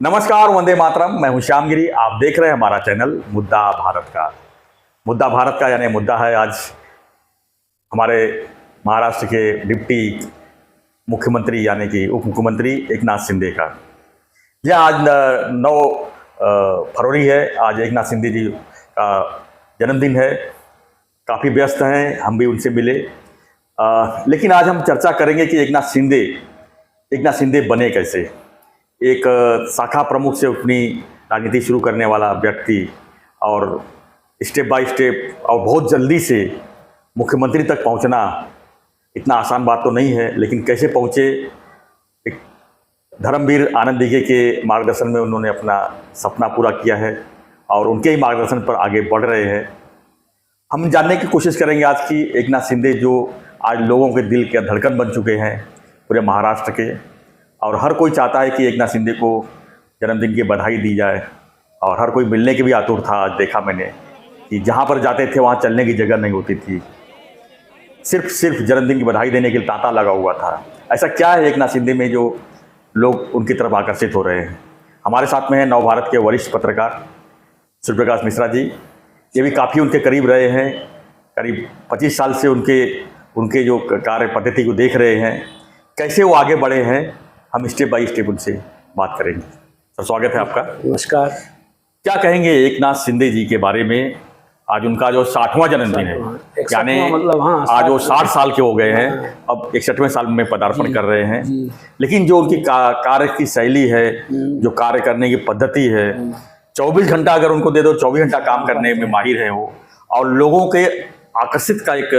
नमस्कार, वंदे मातरम। मैं हूं श्यामगिरी। आप देख रहे हैं हमारा चैनल मुद्दा भारत का। मुद्दा भारत का यानी मुद्दा है आज हमारे महाराष्ट्र के डिप्टी मुख्यमंत्री यानी कि उप मुख्यमंत्री एकनाथ शिंदे का। यह आज 9 फरवरी है। आज एकनाथ शिंदे जी का जन्मदिन है। काफ़ी व्यस्त हैं, हम भी उनसे मिले। लेकिन आज हम चर्चा करेंगे कि एकनाथ शिंदे बने कैसे। एक शाखा प्रमुख से अपनी राजनीति शुरू करने वाला व्यक्ति और स्टेप बाय स्टेप और बहुत जल्दी से मुख्यमंत्री तक पहुंचना इतना आसान बात तो नहीं है, लेकिन कैसे पहुंचे। एक धर्मवीर आनंद दीघे के मार्गदर्शन में उन्होंने अपना सपना पूरा किया है और उनके ही मार्गदर्शन पर आगे बढ़ रहे हैं। हम जानने की कोशिश करेंगे आज की एकनाथ शिंदे जो आज लोगों के दिल के धड़कन बन चुके हैं पूरे महाराष्ट्र के, और हर कोई चाहता है कि एकनाथ शिंदे को जन्मदिन की बधाई दी जाए और हर कोई मिलने के भी आतुर था। आज देखा मैंने कि जहाँ पर जाते थे वहाँ चलने की जगह नहीं होती थी, सिर्फ जन्मदिन की बधाई देने के लिए तांता लगा हुआ था। ऐसा क्या है एकनाथ शिंदे में जो लोग उनकी तरफ आकर्षित हो रहे हैं। हमारे साथ में है नवभारत के वरिष्ठ पत्रकार सूर्य प्रकाश मिश्रा जी। ये भी काफ़ी उनके करीब रहे हैं, करीब 25 साल से उनके जो कार्य पद्धति को देख रहे हैं, कैसे वो आगे बढ़े हैं। हम स्टेप बाय स्टेप उनसे बात करेंगे। सर, स्वागत है आपका। नमस्कार। क्या कहेंगे एकनाथ शिंदे जी के बारे में। आज उनका जो 60वां जन्मदिन है, यानी मतलब आज वो 60 साल के हो गए हैं। अब 61वें साल में पदार्पण कर रहे हैं। लेकिन जो उनकी कार्य की शैली है, जो कार्य करने की पद्धति है, 24 घंटा अगर उनको दे दो 24 घंटा काम करने में माहिर है वो, और लोगों के आकर्षित का एक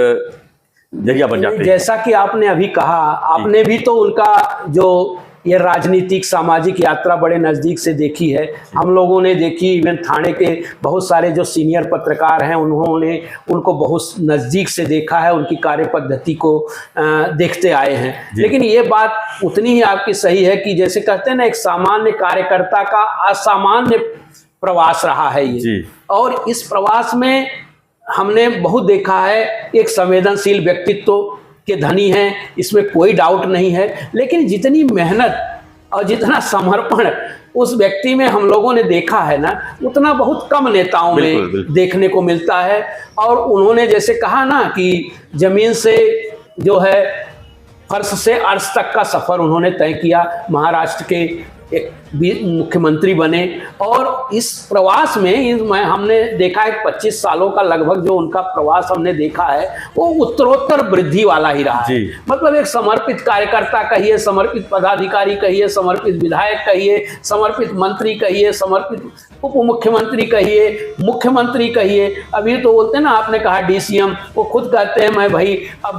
जरिया बन जाते हैं। जैसा कि आपने अभी कहा, आपने भी तो उनका जो ये राजनीतिक सामाजिक यात्रा बड़े नज़दीक से देखी है। हम लोगों ने देखी, इवन थाने के बहुत सारे जो सीनियर पत्रकार हैं उन्होंने उनको बहुत नज़दीक से देखा है, उनकी कार्य पद्धति को देखते आए हैं। लेकिन ये बात उतनी ही आपकी सही है कि जैसे कहते हैं ना, एक सामान्य कार्यकर्ता का असामान्य प्रवास रहा है ये। और इस प्रवास में हमने बहुत देखा है, एक संवेदनशील व्यक्तित्व के धनी हैं, इसमें कोई डाउट नहीं है। लेकिन जितनी मेहनत और जितना समर्पण उस व्यक्ति में हम लोगों ने देखा है ना, उतना बहुत कम नेताओं में देखने को मिलता है। और उन्होंने जैसे कहा ना कि जमीन से जो है फर्श से अर्श तक का सफ़र उन्होंने तय किया, महाराष्ट्र के एक मुख्यमंत्री बने। और इस प्रवास में हमने देखा है 25 सालों का लगभग जो उनका प्रवास हमने देखा है, वो उत्तरोत्तर वृद्धि वाला ही रहा है। मतलब एक समर्पित कार्यकर्ता कहिए, समर्पित पदाधिकारी कहिए, समर्पित विधायक कहिए, समर्पित मंत्री कहिए, समर्पित उप मुख्यमंत्री कहिए, मुख्यमंत्री कहिए। अभी तो बोलते हैं ना, आपने कहा डीसीएम, वो खुद कहते हैं मैं भाई अब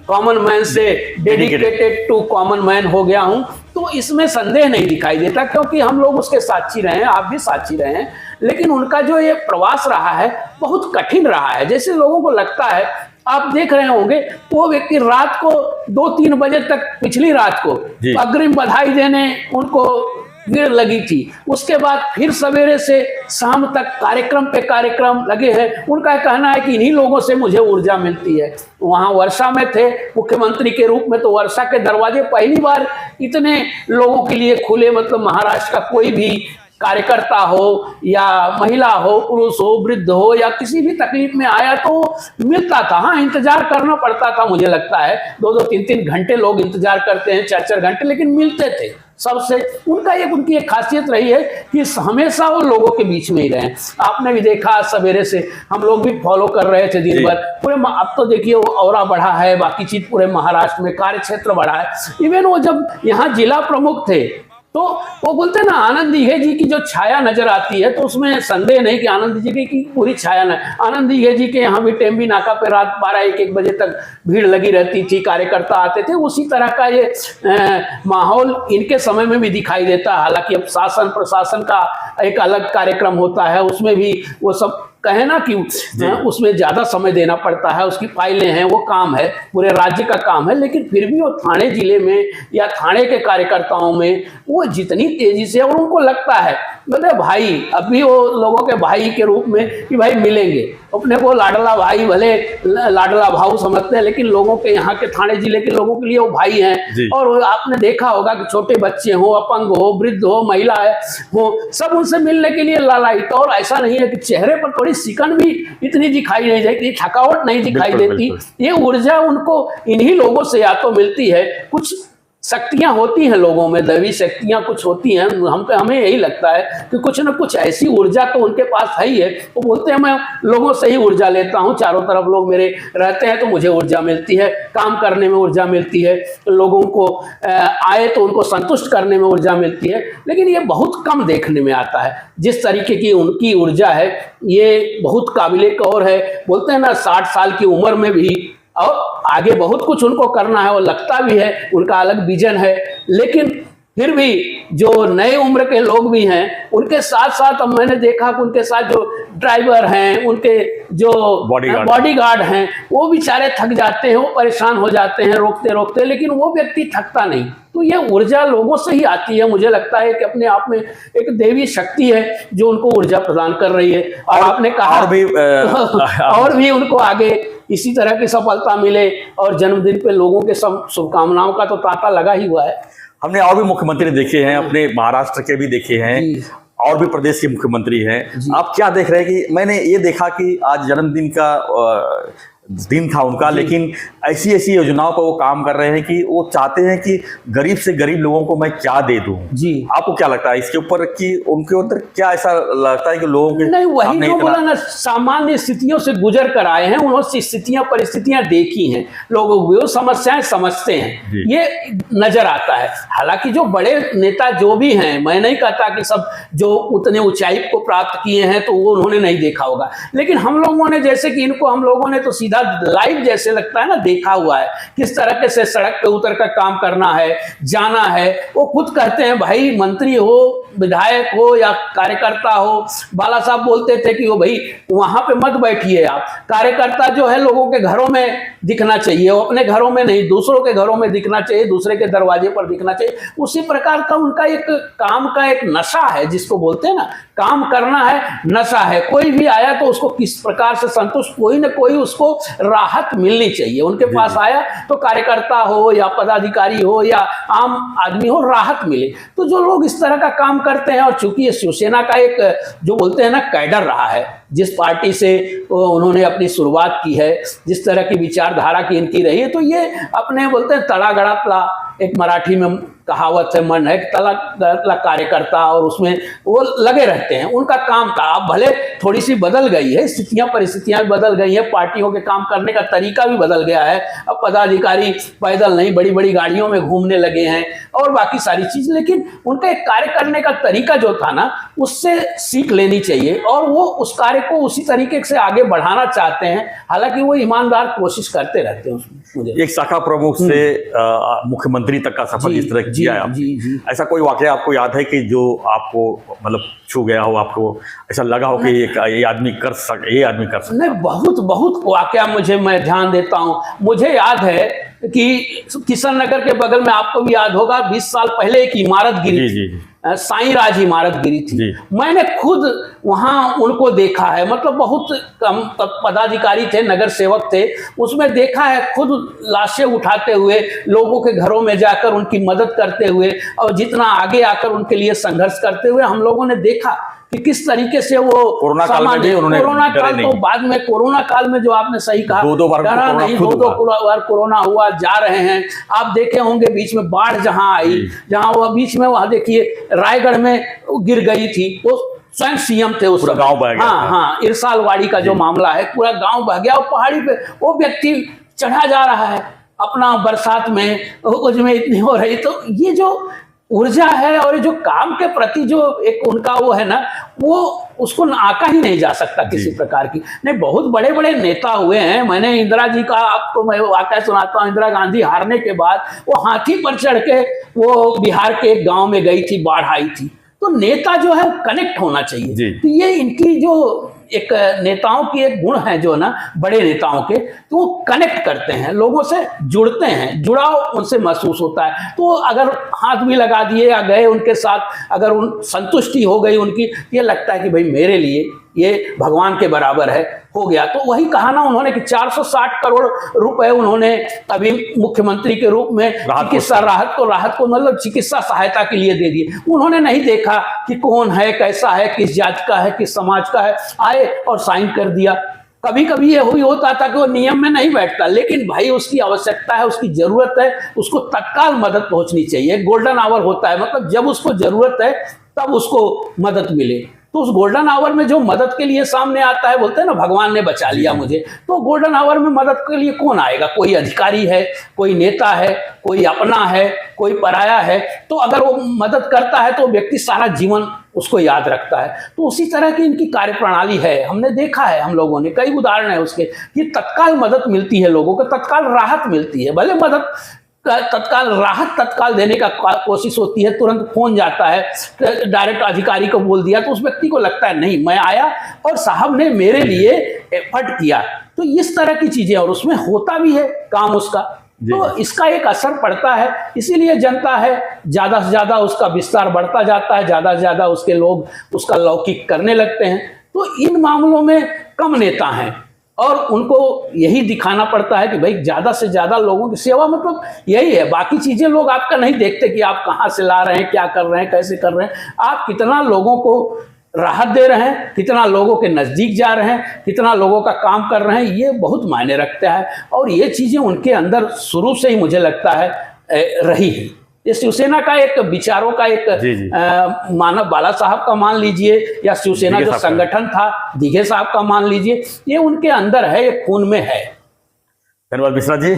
कॉमन मैन से डेडिकेटेड टू कॉमन मैन हो गया हूँ। तो इसमें संदेह नहीं दिखाई देता, क्योंकि हम लोग उसके साक्षी रहे हैं, आप भी साक्षी रहे हैं। लेकिन उनका जो ये प्रवास रहा है बहुत कठिन रहा है। जैसे लोगों को लगता है, आप देख रहे होंगे, वो व्यक्ति रात को 2-3 बजे तक, पिछली रात को अग्रिम बधाई देने उनको भीड़ लगी थी। उसके बाद फिर सवेरे से शाम तक कार्यक्रम पे कार्यक्रम लगे हैं। उनका कहना है कि इन्हीं लोगों से मुझे ऊर्जा मिलती है। वहाँ वर्षा में थे मुख्यमंत्री के रूप में, तो वर्षा के दरवाजे पहली बार इतने लोगों के लिए खुले। मतलब महाराष्ट्र का कोई भी कार्यकर्ता हो या महिला हो, पुरुष हो, वृद्ध हो, या किसी भी तकलीफ में आया तो मिलता था। हाँ, इंतजार करना पड़ता था, मुझे लगता है 2-2, 3-3 घंटे लोग इंतजार करते हैं, 4-4 घंटे, लेकिन मिलते थे सबसे। उनकी एक खासियत रही है कि हमेशा वो लोगों के बीच में ही रहे। आपने भी देखा, सवेरे से हम लोग भी फॉलो कर रहे थे दिन भर पूरे। अब तो देखिए वो औरा बढ़ा है, बाकी चीज पूरे महाराष्ट्र में कार्य क्षेत्र बढ़ा है। इवन वो जब यहाँ जिला प्रमुख थे तो वो बोलते हैं ना, आनंद दीघे जी की जो छाया नजर आती है, तो उसमें संदेह नहीं कि आनंद दीघे की पूरी छाया न। आनंद दीघे जी के यहाँ भी टेम्बी नाका पे रात 12-1 बजे तक भीड़ लगी रहती थी, कार्यकर्ता आते थे। उसी तरह का ये माहौल इनके समय में भी दिखाई देता है। हालांकि अब शासन प्रशासन का एक अलग कार्यक्रम होता है, उसमें भी वो सब कहे ना कि उसमें ज्यादा समय देना पड़ता है, उसकी फाइलें हैं, वो काम है, पूरे राज्य का काम है। लेकिन फिर भी वो थाने जिले में या थाने के कार्यकर्ताओं में वो जितनी तेजी से, और उनको लगता है बोले भाई, अभी वो लोगों के भाई के रूप में कि भाई मिलेंगे, अपने को लाडला भाई भले लाडला भाऊ समझते हैं, लेकिन लोगों के यहाँ के थाने जिले के लोगों के लिए वो भाई हैं। और आपने देखा होगा कि छोटे बच्चे हो, अपंग हो, वृद्ध हो, महिला हो, सब उनसे मिलने के लिए लालायित। और ऐसा नहीं है कि चेहरे पर थोड़ी सिकन भी इतनी दिखाई नहीं देती, थकावट नहीं दिखाई देती। ये ऊर्जा उनको इन्हीं लोगों से या तो मिलती है, कुछ शक्तियां होती हैं लोगों में, दैवी शक्तियां कुछ होती हैं। हमें यही लगता है कि कुछ न कुछ ऐसी ऊर्जा तो उनके पास है ही है। वो बोलते हैं मैं लोगों से ही ऊर्जा लेता हूं, चारों तरफ लोग मेरे रहते हैं तो मुझे ऊर्जा मिलती है, काम करने में ऊर्जा मिलती है, लोगों को आए तो उनको संतुष्ट करने में ऊर्जा मिलती है। लेकिन ये बहुत कम देखने में आता है जिस तरीके की उनकी ऊर्जा है। ये बहुत काबिले गौर है। बोलते हैं ना 60 साल की उम्र में भी और आगे बहुत कुछ उनको करना है, वो लगता भी है, उनका अलग विजन है। लेकिन फिर भी जो नए उम्र के लोग भी हैं उनके साथ साथ अब मैंने देखा कि उनके साथ जो ड्राइवर हैं, उनके जो बॉडीगार्ड हैं, वो बेचारे थक जाते हैं, वो परेशान हो जाते हैं रोकते रोकते, लेकिन वो व्यक्ति थकता नहीं। तो ये ऊर्जा लोगों से ही आती है। मुझे लगता है कि अपने आप में एक देवी शक्ति है जो उनको ऊर्जा प्रदान कर रही है। और आपने कहा और भी उनको आगे इसी तरह की सफलता मिले और जन्मदिन पे लोगों के शुभकामनाओं का तो तांता लगा ही हुआ है। हमने और भी मुख्यमंत्री देखे हैं, अपने महाराष्ट्र के भी देखे हैं और भी प्रदेश के मुख्यमंत्री हैं। आप क्या देख रहे हैं कि मैंने ये देखा कि आज जन्मदिन का दिन था उनका, लेकिन ऐसी ऐसी योजनाओं पर वो काम कर रहे हैं कि वो चाहते हैं कि गरीब से गरीब लोगों को मैं क्या दे दूं। जी, आपको क्या लगता है इसके ऊपर कि उनके अंदर क्या ऐसा लगता है कि लोगों के नहीं, वही जो बोला ना, सामान्य स्थितियों से गुजर कर आए हैं, उन्होंने स्थितियां परिस्थितियां देखी हैं, लोगों वो समस्याएं समझते हैं, ये नजर आता है। हालांकि जो बड़े नेता जो भी हैं, मैं नहीं कहता कि सब जो उतने ऊंचाई को प्राप्त किए हैं तो वो उन्होंने नहीं देखा होगा, लेकिन हम लोगों ने जैसे कि इनको हम लोगों ने तो सीधा लाइव जैसे लगता है ना देखा हुआ है, किस तरह से सड़क पे उतर कर काम करना है, जाना है। वो खुद कहते हैं भाई मंत्री हो, विधायक हो या कार्यकर्ता हो, बाला साहब बोलते थे कि वो भाई वहां पे मत बैठिए आप, कार्यकर्ता जो है लोगों के घरों में दिखना चाहिए, वो अपने घरों में नहीं दूसरों के घरों में दिखना चाहिए, दूसरे के दरवाजे पर दिखना चाहिए। उसी प्रकार का उनका एक काम का एक नशा है, जिसको बोलते हैं ना काम करना है, नशा है। कोई भी आया तो उसको किस प्रकार से संतुष्ट, कोई ना कोई उसको राहत मिलनी चाहिए। उनके पास आया तो कार्यकर्ता हो या पदाधिकारी हो या आम आदमी हो, राहत मिले। तो जो लोग इस तरह का काम करते हैं, और चूंकि ये शिवसेना का एक जो बोलते हैं ना कैडर रहा है, जिस पार्टी से उन्होंने अपनी शुरुआत की है, जिस तरह की विचारधारा की इनकी रही है, तो ये अपने बोलते हैं तड़ा गड़ा तला, एक मराठी में कहावत है, मन है तला गड़ा कार्यकर्ता, और उसमें वो लगे रहते हैं। उनका काम था, अब भले थोड़ी सी बदल गई है, स्थितियां परिस्थितियां भी बदल गई हैं, पार्टियों के काम करने का तरीका भी बदल गया है। अब पदाधिकारी पैदल नहीं बड़ी बड़ी गाड़ियों में घूमने लगे हैं और बाकी सारी चीज, लेकिन उनका एक कार्य करने का तरीका जो था ना, उससे सीख लेनी चाहिए और वो उस कार्य को उसी तरीके से आगे बढ़ाना चाहते हैं। हालांकि वो ईमानदार कोशिश करते रहते हैं उसमें। मुझे एक शाखा प्रमुख से मुख्यमंत्री तक का सफर इस तरह किया है आपने, ऐसा कोई वाकया आपको याद है कि जो आपको मतलब छू गया हो, आपको ऐसा लगा हो कि ये आदमी कर सकता? नहीं, बहुत बहुत वाकया मैं ध्यान देता हूँ। मुझे याद है कि किशन नगर के बगल में, आपको भी याद होगा, 20 साल पहले एक इमारत गिरी थी, साईं राज इमारत गिरी थी। मैंने खुद वहां उनको देखा है, मतलब बहुत कम पदाधिकारी थे, नगर सेवक थे, उसमें देखा है खुद लाशें उठाते हुए, लोगों के घरों में जाकर उनकी मदद करते हुए और जितना आगे आकर उनके लिए संघर्ष करते हुए हम लोगों ने देखा कि किस तरीके से वो कोरोना काल में भी उन्होंने, कोरोना काल तो बाद में, कोरोना काल में जो आपने सही कहा, दो बार कोरोना हुआ, जा रहे हैं। आप देखे होंगे बीच में बाढ़ जहां आई, जहां वो बीच में, वहां देखिए रायगढ़ में गिर गई थी, वो स्वयं सीएम थे, उस गांव बह गया। हाँ, इरसालवाड़ी का जो मामला है, पूरा गांव बह गया। और पहाड़ी पे वो व्यक्ति चढ़ा जा रहा है अपना, बरसात में उसमें इतनी हो रही। तो ये जो ऊर्जा है और जो काम के प्रति जो एक उनका वो है ना, वो उसको आका ही नहीं जा सकता किसी प्रकार की। नहीं, बहुत बड़े बड़े नेता हुए हैं। मैंने इंदिरा जी का आपको मैं वाकया सुनाता हूँ। इंदिरा गांधी हारने के बाद वो हाथी पर चढ़ के वो बिहार के एक गांव में गई थी, बाढ़ आई थी। तो नेता जो है वो कनेक्ट होना चाहिए। तो ये इनकी जो एक नेताओं की एक गुण है जो ना बड़े नेताओं के, तो वो कनेक्ट करते हैं, लोगों से जुड़ते हैं, जुड़ाव उनसे महसूस होता है। तो अगर हाथ भी लगा दिए या गए उनके साथ, अगर उन संतुष्टि हो गई उनकी, ये लगता है कि भाई मेरे लिए ये भगवान के बराबर है, हो गया। तो वही कहा ना उन्होंने कि 460 करोड़ रुपए उन्होंने अभी मुख्यमंत्री के रूप में चिकित्सा राहत को मतलब चिकित्सा सहायता के लिए दे दिए। उन्होंने नहीं देखा कि कौन है, कैसा है, किस जात का है, किस समाज का है, आए और साइन कर दिया। कभी कभी ये हुई होता था कि वो नियम में नहीं बैठता, लेकिन भाई उसकी आवश्यकता है, उसकी जरूरत है, उसको तत्काल मदद पहुंचनी चाहिए। गोल्डन आवर होता है, मतलब जब उसको जरूरत है तब उसको मदद मिले। तो उस गोल्डन आवर में जो मदद के लिए सामने आता है, बोलते हैं ना भगवान ने बचा लिया मुझे, तो गोल्डन आवर में मदद के लिए कौन आएगा? कोई अधिकारी है, कोई नेता है, कोई अपना है, कोई पराया है। तो अगर वो मदद करता है तो व्यक्ति सारा जीवन उसको याद रखता है। तो उसी तरह की इनकी कार्यप्रणाली है, हमने देखा है, हम लोगों ने कई उदाहरण है उसके, कि तत्काल मदद मिलती है लोगों को, तत्काल राहत मिलती है। भले मदद तत्काल राहत तत्काल देने का कोशिश होती है, तुरंत फोन जाता है, डायरेक्ट अधिकारी को बोल दिया, तो उस व्यक्ति को लगता है नहीं, मैं आया और साहब ने मेरे लिए एफर्ट किया। तो इस तरह की चीजें, और उसमें होता भी है काम उसका, तो इसका एक असर पड़ता है। इसीलिए जनता है ज्यादा से ज्यादा उसका विस्तार बढ़ता जाता है, ज्यादा से ज्यादा उसके लोग उसका लौकिक करने लगते हैं। तो इन मामलों में कम नेता हैं और उनको यही दिखाना पड़ता है कि भाई ज्यादा से ज्यादा लोगों की सेवा, मतलब यही है। बाकी चीजें लोग आपका नहीं देखते कि आप कहाँ से ला रहे हैं, क्या कर रहे हैं, कैसे कर रहे हैं। आप कितना लोगों को राहत दे रहे हैं, कितना लोगों के नजदीक जा रहे हैं, कितना लोगों का काम कर रहे हैं, ये बहुत मायने रखता है। और ये चीजें उनके अंदर शुरू से ही मुझे लगता है रही है। ये शिवसेना का एक विचारों का एक मानव बाला साहब का मान लीजिए, या शिवसेना जो संगठन था दिघे साहब का मान लीजिए, ये उनके अंदर है, ये खून में है। धन्यवाद मिश्रा जी।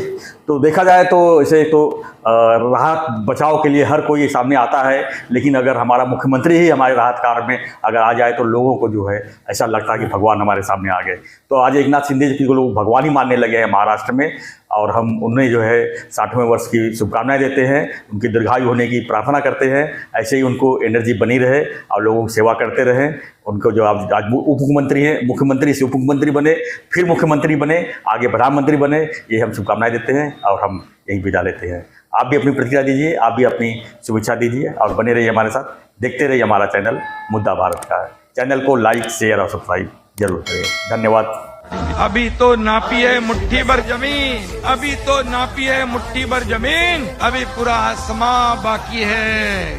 तो देखा जाए तो इसे तो राहत बचाव के लिए हर कोई सामने आता है, लेकिन अगर हमारा मुख्यमंत्री ही हमारे राहत कार्य में अगर आ जाए तो लोगों को जो है ऐसा लगता है कि भगवान हमारे सामने आ गए। तो आज एकनाथ शिंदे जी को लोग भगवान ही मानने लगे हैं महाराष्ट्र में, और हम उन्हें जो है 60वें वर्ष की शुभकामनाएं देते हैं, उनकी दीर्घायु होने की प्रार्थना करते हैं। ऐसे ही उनको एनर्जी बनी रहे और लोगों की सेवा करते रहें। उनको जो आज उप मुख्यमंत्री हैं, मुख्यमंत्री से उप मुख्यमंत्री बने, फिर मुख्यमंत्री बने, आगे प्रधानमंत्री बने, ये हम शुभकामनाएं देते हैं और हम यही विदा लेते हैं। आप भी अपनी प्रतिक्रिया दीजिए, आप भी अपनी शुभेच्छा दीजिए और बने रहिए हमारे साथ, देखते रहिए हमारा चैनल मुद्दा भारत का। चैनल को लाइक, शेयर और सब्सक्राइब जरूर करें। धन्यवाद। अभी तो नापी है मुट्ठी भर जमीन, अभी तो नापी है मुट्ठी भर जमीन, अभी पूरा आसमां बाकी है।